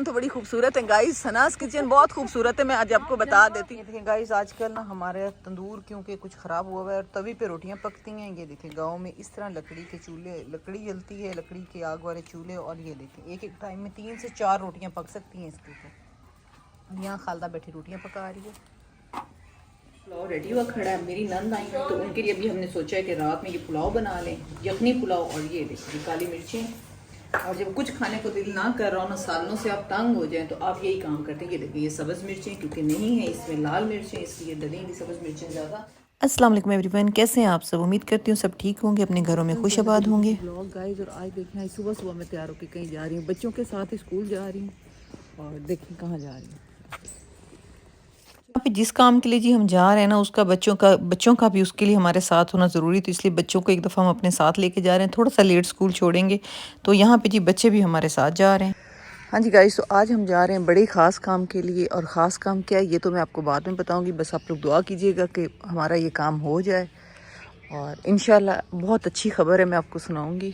तो बड़ी खूबसूरत है गाइस। सनास किचन बहुत खूबसूरत है, मैं आज आपको बता देती हूँ। देखिए गाइस, आजकल ना हमारे तंदूर क्योंकि कुछ ख़राब हुआ हुआ है और तवी पे रोटियां पकती हैं। ये देखिए गांव में इस तरह लकड़ी के चूल्हे, लकड़ी जलती है, लकड़ी के आग वाले चूल्हे। और ये देखिए एक एक टाइम में 3 से 4 रोटियाँ पक सकती हैं इसके ऊपर। यहाँ खालदा बैठी रोटियाँ पका रही है। पुलाव रेडी हुआ खड़ा है। मेरी नंद आई है तो उनके लिए अभी हमने सोचा है कि रात में ये पुलाव बना लें, यखनी पुलाव। और ये देखिए काली मिर्चें। और जब कुछ खाने को दिल ना कर रहा हो ना, सालों से आप तंग हो जाएं, तो आप यही काम करते हैं। ये देखिए ये सब्ज़ मिर्चें क्योंकि नहीं है इसमें लाल मिर्चें, इसलिए डलेंगी सब्ज़ मिर्चें ज़्यादा। अस्सलाम वालेकुम एवरीवन, कैसे हैं आप सब। उम्मीद करती हूँ सब ठीक होंगे, अपने घरों में खुश आबाद होंगे। ब्लॉग गाइस, और आज देखें आज सुबह सुबह मैं तैयार होकर कहीं जा रही हूँ, बच्चों के साथ स्कूल जा रही हूँ। और देखें कहाँ जा रही हूँ। यहाँ पे जिस काम के लिए जी हम जा रहे हैं ना, उसका बच्चों का भी उसके लिए हमारे साथ होना ज़रूरी, तो इसलिए बच्चों को एक दफ़ा हम अपने साथ लेके जा रहे हैं। थोड़ा सा लेट स्कूल छोड़ेंगे तो यहाँ पे जी बच्चे भी हमारे साथ जा रहे हैं। हाँ जी गाइस, तो आज हम जा रहे हैं बड़े ख़ास काम के लिए। और ख़ास काम क्या है ये तो मैं आपको बाद में बताऊंगी, बस आप लोग दुआ कीजिएगा कि हमारा ये काम हो जाए। और इंशाल्लाह बहुत अच्छी खबर है, मैं आपको सुनाऊंगी।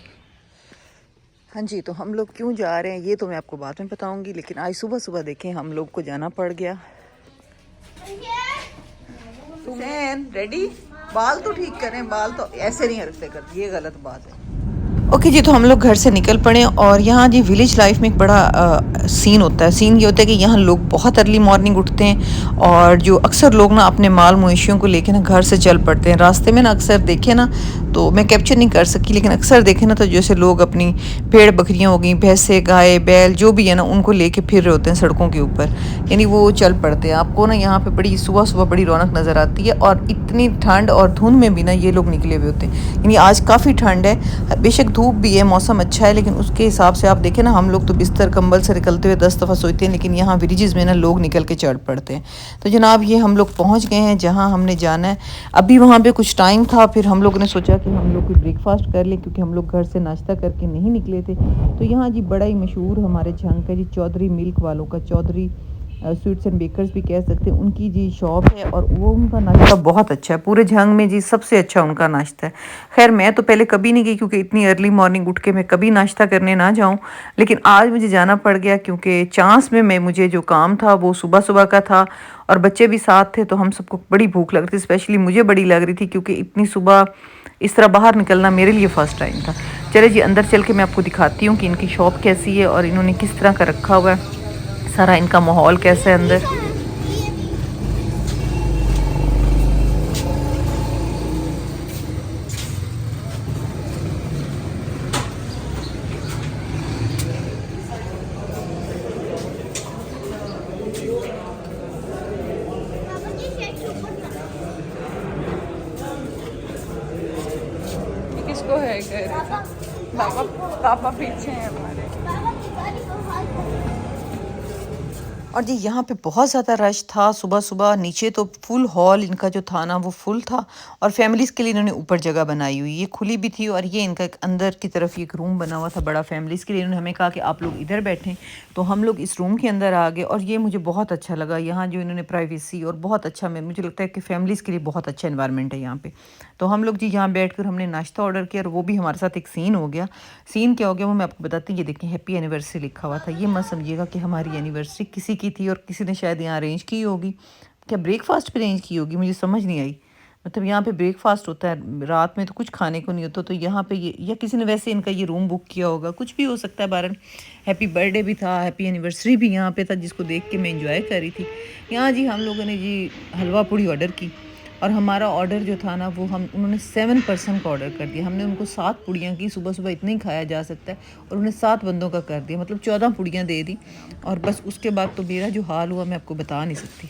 हाँ जी, तो हम लोग क्यों जा रहे हैं ये तो मैं आपको बाद में बताऊंगी, लेकिन आज सुबह सुबह देखें हम लोग को जाना पड़ गया। हुसैन रेडी? बाल तो ठीक करें, बाल तो ऐसे नहीं हरकतें करती, ये गलत बात है। ओके जी, तो हम लोग घर से निकल पड़े। और यहाँ जी विलेज लाइफ में एक बड़ा सीन होता है। सीन ये होता है कि यहाँ लोग बहुत अर्ली मॉर्निंग उठते हैं और जो अक्सर लोग ना अपने माल मवेशियों को लेके ना घर से चल पड़ते हैं। रास्ते में ना अक्सर देखे ना, तो मैं कैप्चर नहीं कर सकी, लेकिन अक्सर देखे ना तो जैसे लोग अपनी भेड़ बकरियाँ हो गई, भैंसे, गाय, बैल जो भी है ना, उनको लेके फिर रहे होते हैं सड़कों के ऊपर, यानी वो चल पड़ते हैं। आपको ना यहाँ पे बड़ी सुबह सुबह बड़ी रौनक नज़र आती है। और इतनी ठंड और धुंध में भी ना ये लोग निकले हुए होते हैं, यानी आज काफ़ी ठंड है, बेशक धूप भी है, मौसम अच्छा है, लेकिन उसके हिसाब से आप देखें ना, हम लोग तो बिस्तर कंबल से निकलते हुए 10 दफ़ा सोचते हैं, लेकिन यहाँ विलेजेस में ना लोग निकल के चढ़ पड़ते हैं। तो जनाब ये हम लोग पहुँच गए हैं जहाँ हमने जाना है। अभी वहाँ पे कुछ टाइम था, फिर हम लोगों ने सोचा कि हम लोग कोई ब्रेकफास्ट कर लें, क्योंकि हम लोग घर से नाश्ता करके नहीं निकले थे। तो यहाँ जी बड़ा ही मशहूर हमारे झंग का जी चौधरी मिल्क वालों का, चौधरी स्वीट्स एंड बेकर्स भी कह सकते हैं, उनकी जी शॉप है। और वो उनका नाश्ता बहुत अच्छा है, पूरे झंग में जी सबसे अच्छा उनका नाश्ता है। खैर मैं तो पहले कभी नहीं गई, क्योंकि इतनी अर्ली मॉर्निंग उठ के मैं कभी नाश्ता करने ना जाऊं, लेकिन आज मुझे जाना पड़ गया, क्योंकि चांस में मुझे जो काम था वो सुबह सुबह का था और बच्चे भी साथ थे, तो हम सबको बड़ी भूख लग रही थी। स्पेशली मुझे बड़ी लग रही थी, क्योंकि इतनी सुबह इस तरह बाहर निकलना मेरे लिए फ़र्स्ट टाइम था। चले जी अंदर चल के मैं आपको दिखाती हूँ कि इनकी शॉप कैसी है और इन्होंने किस तरह का रखा हुआ है, सारा इनका माहौल कैसा है अंदर। किसको है पापा? पापा पीछे हैं हमारे। और जी यहाँ पे बहुत ज़्यादा रश था सुबह सुबह। नीचे तो फुल हॉल इनका जो था ना वो फुल था, और फैमिलीज़ के लिए इन्होंने ऊपर जगह बनाई हुई, ये खुली भी थी। और ये इनका एक अंदर की तरफ एक रूम बना हुआ था बड़ा फैमिलीज़ के लिए। इन्होंने हमें कहा कि आप लोग इधर बैठें, तो हम लोग इस रूम के अंदर आ गए। और ये मुझे बहुत अच्छा लगा, यहाँ जो इन्होंने प्राइवेसी और बहुत अच्छा, मुझे लगता है कि फैमिलीज़ के लिए बहुत अच्छा इन्वायरमेंट है यहाँ पे। तो हम लोग जी यहाँ बैठकर हमने नाश्ता ऑर्डर किया, और वो भी हमारे साथ एक सीन हो गया। सीन क्या हो गया वो मैं आपको बताती हूँ। ये देखें हैप्पी एनिवर्सरी लिखा हुआ था। ये मत समझिएगा कि हमारी एनिवर्सरी किसी की थी और किसी ने शायद यहाँ अरेंज की होगी, क्या ब्रेकफास्ट पे अरेंज की होगी, मुझे समझ नहीं आई। मतलब यहाँ पे ब्रेकफास्ट होता है, रात में तो कुछ खाने को नहीं होता, तो यहाँ पे ये या किसी ने वैसे इनका ये रूम बुक किया होगा, कुछ भी हो सकता है। बारन हैप्पी बर्थडे भी था, हैप्पी एनिवर्सरी भी यहाँ पे था, जिसको देख के मैं इंजॉय कर रही थी। यहाँ जी हम लोगों ने जी हलवा पूड़ी ऑर्डर की, और हमारा ऑर्डर जो था ना वो उन्होंने 7 पर्सन का ऑर्डर कर दिया। हमने उनको 7 पुड़ियाँ की, सुबह सुबह इतना ही खाया जा सकता है, और उन्हें 7 बंदों का कर दिया, मतलब 14 पुड़ियाँ दे दी। और बस उसके बाद तो मेरा जो हाल हुआ मैं आपको बता नहीं सकती।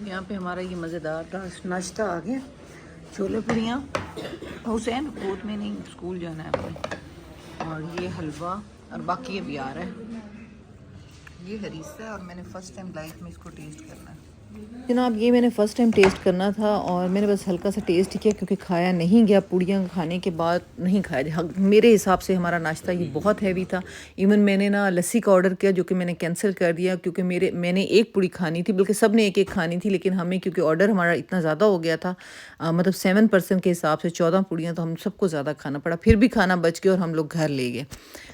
यहाँ पे हमारा ये मज़ेदार नाश्ता आ गया, छोले पूड़ियाँ। हुसैन गोद में नहीं, स्कूल जाना है अपने। और ये हलवा, और बाकी ये भी आ रहा है। ये हरीसा है और मैंने फ़र्स्ट टाइम लाइफ में इसको टेस्ट करना है। जनाब ये मैंने फ़र्स्ट टाइम टेस्ट करना था और मैंने बस हल्का सा टेस्ट किया क्योंकि खाया नहीं गया। पूड़ियाँ खाने के बाद नहीं खाया मेरे हिसाब से हमारा नाश्ता ये बहुत हैवी था। इवन मैंने ना लस्सी का ऑर्डर किया जो कि मैंने कैंसिल कर दिया क्योंकि मैंने एक पूड़ी खानी थी, बल्कि सब ने एक एक खानी थी, लेकिन हमें क्योंकि ऑर्डर हमारा इतना ज़्यादा हो गया था, मतलब 7 पर्सन के हिसाब से 14 पूड़ियाँ, तो हम सबको ज़्यादा खाना पड़ा। फिर भी खाना बच गया और हम लोग घर ले गए।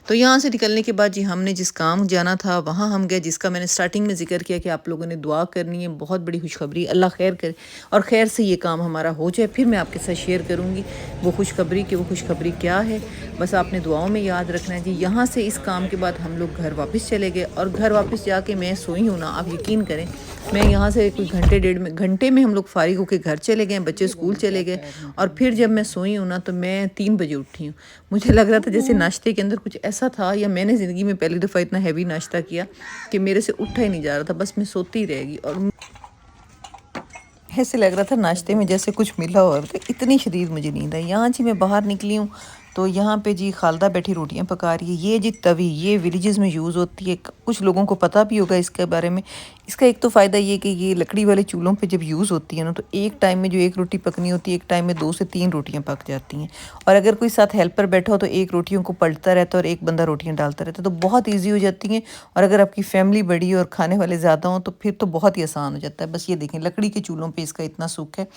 तो यहाँ से निकलने के बाद जी हमने जिस काम जाना था वहाँ हम गए, जिसका मैंने स्टार्टिंग में जिक्र किया कि आप लोगों ने दुआ करनी है। बहुत बड़ी खुशखबरी, अल्लाह खैर करे और खैर से ये काम हमारा हो जाए। फिर मैं आपके साथ शेयर करूँगी वो खुशखबरी कि वो खुशखबरी क्या है। बस आपने दुआओं में याद रखना है जी। यहाँ से इस काम के बाद हम लोग घर वापस चले गए और घर वापस जाके मैं सोई हूँ ना, आप यकीन करें मैं यहाँ से कोई घंटे में हम लोग फारिग होकर घर चले गए, बच्चे स्कूल चले गए और फिर जब मैं सोई हूँ ना तो मैं 3 बजे उठी हूँ। मुझे लग रहा था जैसे नाश्ते के अंदर कुछ ऐसा था, या मैंने ज़िंदगी में पहली दफ़ा इतना हैवी नाश्ता किया कि मेरे से उठा ही नहीं जा रहा था, बस मैं सोती रहेगी। और ऐसे लग रहा था नाश्ते में जैसे कुछ मिला हो, तो इतनी शदीद मुझे नींद आई। यहाँ जी मैं बाहर निकली हूँ तो यहाँ पे जी खालदा बैठी रोटियाँ पका रही है। ये जी तवी ये विलेजेस में यूज़ होती है, कुछ लोगों को पता भी होगा इसके बारे में। इसका एक तो फ़ायदा ये कि ये लकड़ी वाले चूल्हों पे जब यूज़ होती है ना तो एक टाइम में जो एक रोटी पकनी होती है, एक टाइम में 2 से 3 रोटियाँ पक जाती हैं। और अगर कोई साथ हेल्पर बैठा हो तो एक रोटियों को पलटता रहता है और एक बंदा रोटियाँ डालता रहता है, तो बहुत ईजी हो जाती हैं। और अगर आपकी फैमिली बड़ी और खाने वाले ज़्यादा हों तो फिर तो बहुत ही आसान हो जाता है। बस ये देखें लकड़ी के चूल्हों पर इसका इतना सुख है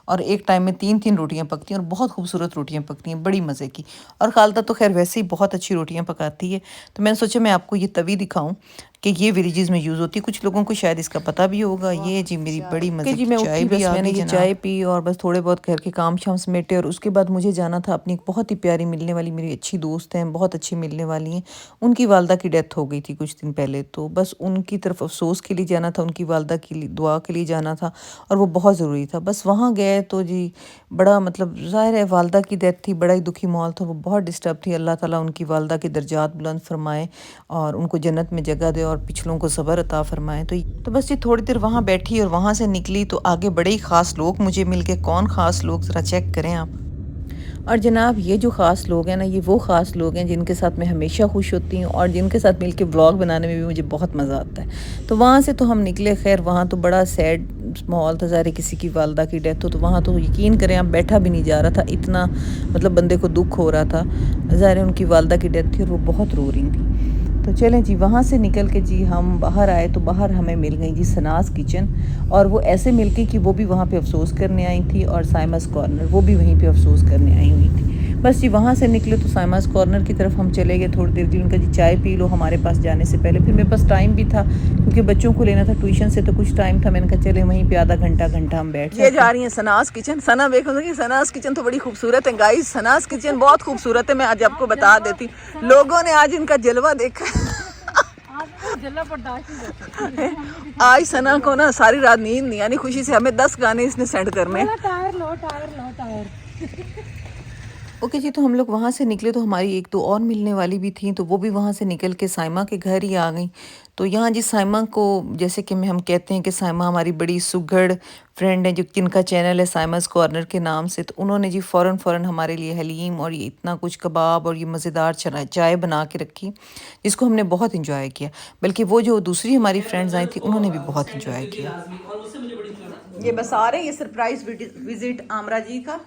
और एक टाइम में 3-3 रोटियाँ पकती हैं और बहुत खूबसूरत रोटियाँ पकती हैं, बड़ी मज़े की। और खालदा तो खैर वैसे ही बहुत अच्छी रोटियां पकाती है। तो मैंने सोचा मैं आपको ये तवी दिखाऊं कि ये विलेजेस में यूज़ होती है। कुछ लोगों को शायद इसका पता भी होगा। ये जी मेरी बड़ी मज़े की चाय भी आ गई। चाय पी और बस थोड़े बहुत घर के काम शाम समेटे और उसके बाद मुझे जाना था अपनी एक बहुत ही प्यारी मिलने वाली मेरी अच्छी दोस्त हैं, बहुत अच्छी मिलने वाली हैं। उनकी वालदा की डेथ हो गई थी कुछ दिन पहले, तो बस उनकी तरफ अफसोस के लिए जाना था, उनकी वालदा की दुआ के लिए जाना था और वो बहुत ज़रूरी था। बस वहाँ गए तो जी बड़ा मतलब ज़ाहिर है वालदा की डेथ थी, बड़ा ही दुखी माहौल था, वो बहुत डिस्टर्ब थी। अल्लाह ताला उनकी वालदा के दर्जात बुलंद फरमाए और उनको जन्नत में जगह दे और पिछलों को सब्र अता फरमाए। तो बस ये थोड़ी देर वहाँ बैठी और वहाँ से निकली तो आगे बड़े ही ख़ास लोग मुझे मिल गए। कौन ख़ास लोग ज़रा चेक करें आप। और जनाब ये जो ख़ास लोग हैं ना, ये वो ख़ास लोग हैं जिनके साथ मैं हमेशा खुश होती हूँ और जिनके साथ मिलके व्लॉग बनाने में भी मुझे बहुत मज़ा आता है। तो वहाँ से तो हम निकले, खैर वहाँ तो बड़ा सैड माहौल था, ज़ाहिर किसी की वालदा की डेथ हो तो वहाँ तो यकीन करें आप बैठा भी नहीं जा रहा था, इतना मतलब बंदे को दुख हो रहा था। ज़ाहिर उनकी वालदा की डेथ थी और वो बहुत रो रही थी। तो चलें जी वहाँ से निकल के जी हम बाहर आए तो बाहर हमें मिल गई जी सनाज़ किचन। और वो ऐसे मिल गई कि वो भी वहाँ पे अफसोस करने आई थी और साइमस कॉर्नर वो भी वहीं पे अफसोस करने आई हुई थी। बस जी वहाँ से निकले तो साइमस कॉर्नर की तरफ हम चले गए। थोड़ी देर जी उनका जी चाय पी लो हमारे पास जाने से पहले। फिर मेरे पास टाइम भी था क्योंकि बच्चों को लेना था ट्यूशन से, तो कुछ टाइम था। मैंने कहा चले वहीं पे आधा घंटा हम बैठ ये जा रही है सनाज़ किचन। सना देखो कि सनाज़ किचन तो बड़ी खूबसूरत है गाइस, सनाज़ किचन बहुत खूबसूरत है। मैं आज आपको बता देती हूँ, लोगों ने आज इनका जलवा देखा। आज सना को ना सारी रात नींद नहीं यानी खुशी से हमें 10 गाने इसने सेंड करने। ओके जी, तो हम लोग वहाँ से निकले तो हमारी एक दो और मिलने वाली भी थी, तो वो भी वहाँ से निकल के साइमा के घर ही आ गई। तो यहाँ जी साइमा को जैसे कि हम कहते हैं कि साइमा हमारी बड़ी सुघड़ फ्रेंड है, जो जिनका चैनल है साइमा's कॉर्नर के नाम से। तो उन्होंने जी फ़ौरन हमारे लिए हलीम और ये इतना कुछ कबाब और ये मज़ेदार चाय बना के रखी, जिसको हमने बहुत इंजॉय किया। बल्कि वो जो दूसरी हमारी फ्रेंड्स आई थी उन्होंने भी बहुत इंजॉय किया। ये बस आ रहे हैं, ये सरप्राइज विजिट आमरा जी का।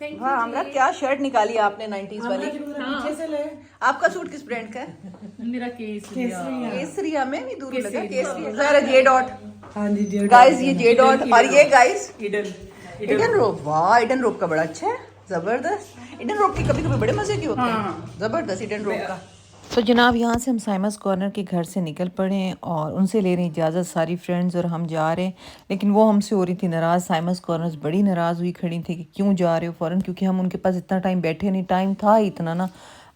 वाह आमरा, क्या शर्ट निकाली आपने 90s वाली। पीछे से ले। आपका सूट किस ब्रांड का है? मेरा केसरिया में भी दूर लगा केसरिया। जरा जे डॉट। हाँ जी गाइस ये जे डॉट और ये गाइस इडन रोप। वाह इडन रोप का बड़ा अच्छा है, जबरदस्त। इडन रोप की कभी कभी बड़े मजे की होते हैं, जबरदस्त इडन रोप का। तो जनाब यहाँ से हम साइमा's कॉर्नर के घर से निकल पड़े और उनसे ले रही इजाज़त सारी फ्रेंड्स और हम जा रहे हैं। लेकिन वो हमसे हो रही थी नाराज़, साइमा's कॉर्नर बड़ी नाराज़ हुई खड़ी थी कि क्यों जा रहे हो फ़ौरन, क्योंकि हम उनके पास इतना टाइम बैठे नहीं, टाइम था ही इतना ना,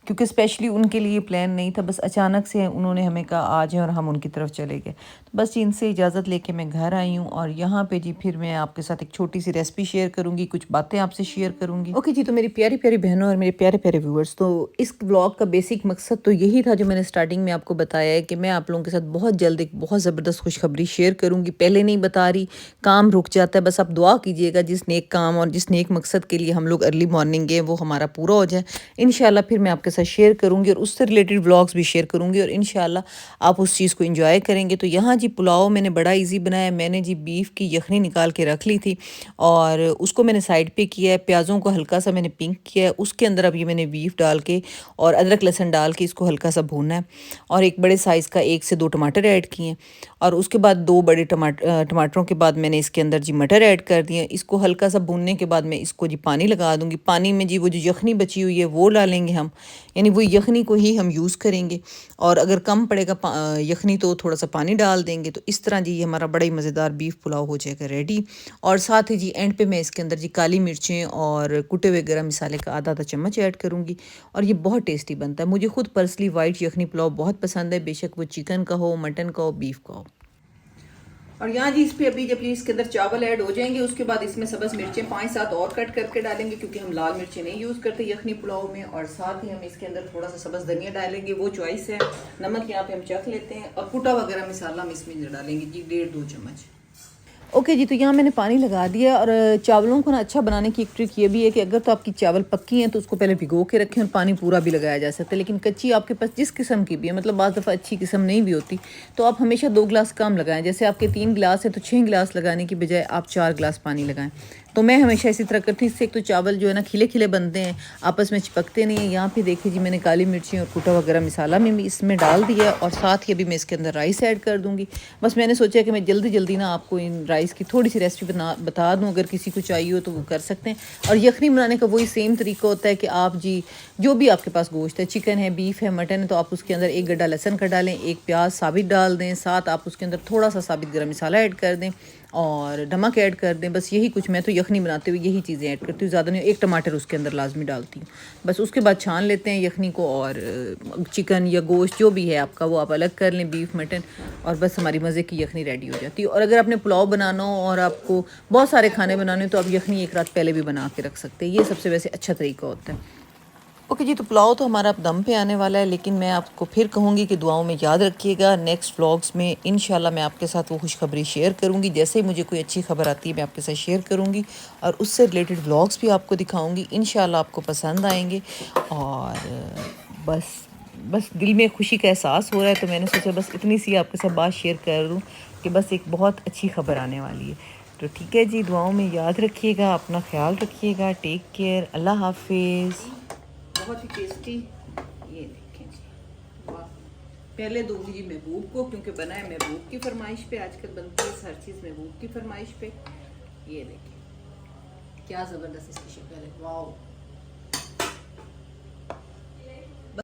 क्योंकि स्पेशली उनके लिए प्लान नहीं था, बस अचानक से उन्होंने हमें कहा आ जाएं और हम उनकी तरफ चले गए। तो बस जी इनसे इजाज़त लेके मैं घर आई हूँ और यहाँ पे जी फिर मैं आपके साथ एक छोटी सी रेसिपी शेयर करूँगी, कुछ बातें आपसे शेयर करूँगी। ओके जी, तो मेरी प्यारी प्यारी बहनों और मेरे प्यारे प्यारे व्यूअर्स, तो इस व्लॉग का बेसिक मकसद तो यही था जो मैंने स्टार्टिंग में आपको बताया है कि मैं आप लोगों के साथ बहुत जल्द एक बहुत ज़बरदस्त खुशखबरी शेयर करूँगी। पहले नहीं बता रही, काम रुक जाता है, बस आप दुआ कीजिएगा जिस नेक काम और जिस नेक मकसद के लिए हम लोग अर्ली मॉर्निंग गए वो हमारा पूरा हो जाए। इंशाल्लाह फिर मैं आपके आपके साथ शेयर करूँगी और उससे रिलेटेड व्लॉग्स भी शेयर करूँगी और इंशाल्लाह आप उस चीज़ को एंजॉय करेंगे। तो यहाँ जी पुलाव मैंने बड़ा इजी बनाया। मैंने जी बीफ की यखनी निकाल के रख ली थी और उसको मैंने साइड पे किया है। प्याज़ों को हल्का सा मैंने पिंक किया है। उसके अंदर अब ये मैंने बीफ डाल के और अदरक लहसुन डाल के इसको हल्का सा भूनना है और एक बड़े साइज़ का 1 से 2 टमाटर ऐड किए हैं और उसके बाद 2 बड़े टमाटरों के बाद मैंने इसके अंदर जी मटर ऐड कर दिए। इसको हल्का सा भूनने के बाद मैं इसको जी पानी लगा दूँगी। पानी में जी वो जो यखनी बची हुई है वो डालेंगे हम, यानी वो यखनी को ही हम यूज़ करेंगे और अगर कम पड़ेगा यखनी तो थोड़ा सा पानी डाल देंगे। तो इस तरह जी ये हमारा बड़ा ही मज़ेदार बीफ पुलाव हो जाएगा रेडी। और साथ ही जी एंड पे मैं इसके अंदर जी काली मिर्चें और कुटे हुए गरम मसाले का आधा चम्मच ऐड करूँगी और ये बहुत टेस्टी बनता है। मुझे खुद पर्सनली वाइट यखनी पुलाव बहुत पसंद है, बेशक वो चिकन का हो, मटन का हो, बीफ का हो। और यहाँ जी इस पे अभी जब ये इसके अंदर चावल ऐड हो जाएंगे उसके बाद इसमें सब्ज़ मिर्चें 5-7 और कट करके डालेंगे क्योंकि हम लाल मिर्चें नहीं यूज़ करते यखनी पुलाव में। और साथ ही हम इसके अंदर थोड़ा सा सब्ज़ धनिया डालेंगे, वो चॉइस है। नमक यहाँ पे हम चख लेते हैं और कुटा वगैरह मसाला हम इसमें डालेंगे जी 1.5-2 चम्मच। ओके जी, तो यहाँ मैंने पानी लगा दिया और चावलों को ना अच्छा बनाने की एक ट्रिक ये भी है कि अगर तो आपकी चावल पक्की हैं तो उसको पहले भिगो के रखें और पानी पूरा भी लगाया जा सकता है। लेकिन कच्ची आपके पास जिस किस्म की भी है, मतलब बाज़ दफ़ा अच्छी किस्म नहीं भी होती, तो आप हमेशा 2 गिलास कम लगाएं। जैसे आपके 3 गिलास है तो 6 गिलास लगाने की बजाय आप 4 गिलास पानी लगाएं। तो मैं हमेशा इसी तरह करती हूँ। इससे एक तो चावल जो है ना खिले खिले बनते हैं, आपस में चिपकते नहीं हैं। यहाँ पे देखिए जी मैंने काली मिर्ची और कुटा वगैरह मसाला में भी इसमें डाल दिया और साथ ही अभी मैं इसके अंदर राइस ऐड कर दूँगी। बस मैंने सोचा कि मैं जल्दी जल्दी ना आपको इन राइस की थोड़ी सी रेसिपी बता दूँ, अगर किसी को चाहिए हो तो वो कर सकते हैं। और यखनी बनाने का वही सेम तरीका होता है कि आप जी जो भी आपके पास गोश्त है, चिकन है, बीफ है, मटन है, तो आप उसके अंदर 1 गड्ढा लहसुन का डालें, 1 प्याज साबित डाल दें, साथ आप उसके अंदर थोड़ा सा साबित गरम मसाला ऐड कर दें और नमक ऐड कर दें। बस यही कुछ, मैं तो यखनी बनाते हुए यही चीज़ें ऐड करती हूँ, ज़्यादा नहीं। 1 टमाटर उसके अंदर लाजमी डालती हूँ। बस उसके बाद छान लेते हैं यखनी को और चिकन या गोश्त जो भी है आपका वो आप अलग कर लें, बीफ मटन, और बस हमारी मज़े की यखनी रेडी हो जाती है। और अगर आपने पुलाव बनाना हो और आपको बहुत सारे खाने बनाने हो तो आप यखनी 1 रात पहले भी बना के रख सकते हैं। ये सबसे वैसे अच्छा तरीका होता है। ओके जी, तो पुलाव तो हमारा अब दम पे आने वाला है, लेकिन मैं आपको फिर कहूँगी कि दुआओं में याद रखिएगा। नेक्स्ट व्लॉग्स में इंशाल्लाह मैं आपके साथ वो खुशखबरी शेयर करूँगी। जैसे ही मुझे कोई अच्छी खबर आती है मैं आपके साथ शेयर करूँगी और उससे रिलेटेड व्लॉग्स भी आपको दिखाऊँगी। इंशाल्लाह आपको पसंद आएंगे और बस दिल में खुशी का एहसास हो रहा है, तो मैंने सोचा बस इतनी सी आपके साथ बात शेयर कर दूँ कि बस एक बहुत अच्छी खबर आने वाली है। तो ठीक है जी, दुआओं में याद रखिएगा, अपना ख्याल रखिएगा, टेक केयर, अल्लाह हाफिज़। बहुत ही टेस्टी, ये देखें जी, वाह। पहले दूंगी जी महबूब को, क्योंकि बना है महबूब की फरमाइश पे, आजकल बनती है हर चीज़ महबूब की फरमाइश पे। ये देखें क्या ज़बरदस्त इसकी शक्ल है, वाह।